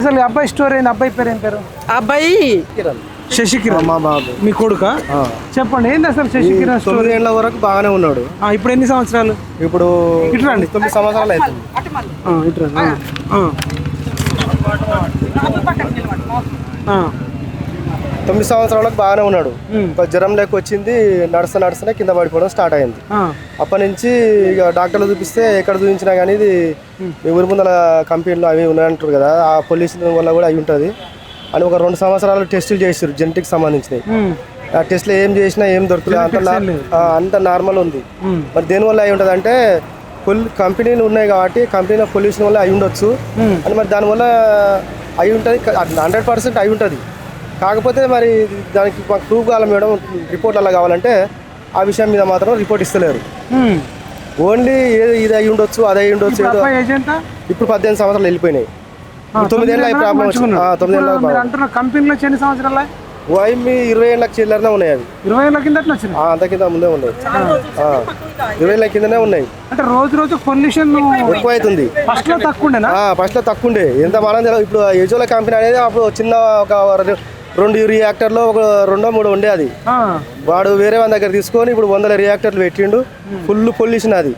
అసలు అబ్బాయి స్టోరీ ఏంది? అబ్బాయి పేరు ఏం పేరు? అబ్బాయి శశికిరణ్. మా బాబు మీ కొడుక? చెప్పండి ఏంది అసలు శశికిరణ్ స్టోరీ? 9 ఏళ్ల వరకు బాగానే ఉన్నాడు. ఇప్పుడు ఎన్ని సంవత్సరాలు? ఇప్పుడు ఇట్రండి. 9 సంవత్సరాలు అవుతుంది. ఇట్రండి. 9 సంవత్సరాలకు బాగానే ఉన్నాడు. ఒక జ్వరం లేక వచ్చింది, నడుస్తూనే కింద పడిపోవడం స్టార్ట్ అయింది. అప్పటి నుంచి ఇక డాక్టర్లు చూపిస్తే ఎక్కడ చూపించినా కానీ ఇది ఊరి ముందల కంపెనీలు అవి ఉన్నాయంటారు కదా, ఆ పొల్యూషన్ వల్ల కూడా అయి ఉంటుంది అని ఒక 2 సంవత్సరాలు టెస్టులు చేసారు జెనెటిక్ సంబంధించినవి. ఆ టెస్ట్లో ఏం చేసినా ఏం దొరుకుతుంది, అంత నార్మల్ ఉంది. మరి దేనివల్ల అయి ఉంటుంది అంటే కంపెనీలు ఉన్నాయి కాబట్టి కంపెనీల పొల్యూషన్ వల్ల అయి ఉండొచ్చు అని. మరి దానివల్ల అయి ఉంటుంది, 100% అయి ఉంటుంది. కాకపోతే మరి దానికి మాకు ప్రూఫ్ కావాలి మేడం, రిపోర్ట్ అలా కావాలంటే ఆ విషయం మీద మాత్రం రిపోర్ట్ ఇస్తలేరు. ఓన్లీ ఇది అయి ఉండొచ్చు, అది అయి ఉండొచ్చు. ఇప్పుడు 18 సంవత్సరాలు వెళ్ళిపోయినాయి. 9 ఏళ్ళ ప్రాబ్లం వచ్చింది. 9 ఏళ్ళ కంపెనీలో ఎన్ని సంవత్సరాలు? మీ 20 ఏళ్ళకి చిల్లరనే ఉన్నాయి. అవి 20 ఏళ్ళ కింద వచ్చింది. అంత కింద ముందే ఉన్నాయి. 20 ఏళ్ళ కిందనే ఉన్నాయి. అంటే రోజు పొల్యూషన్ ఎక్కువ అవుతుంది. ఫస్ట్ లో తక్కువ ఉండే ఎంత మనం ఇప్పుడు యజోల కంపెనీ అనేది అప్పుడు చిన్న ఒక 2 రియాక్టర్లో ఒక 2-3 ఉండే. అది వాడు వేరే వాళ్ళ దగ్గర తీసుకొని ఇప్పుడు 100 రియాక్టర్లు పెట్టిండు. ఫుల్ పొల్యూషన్ అది.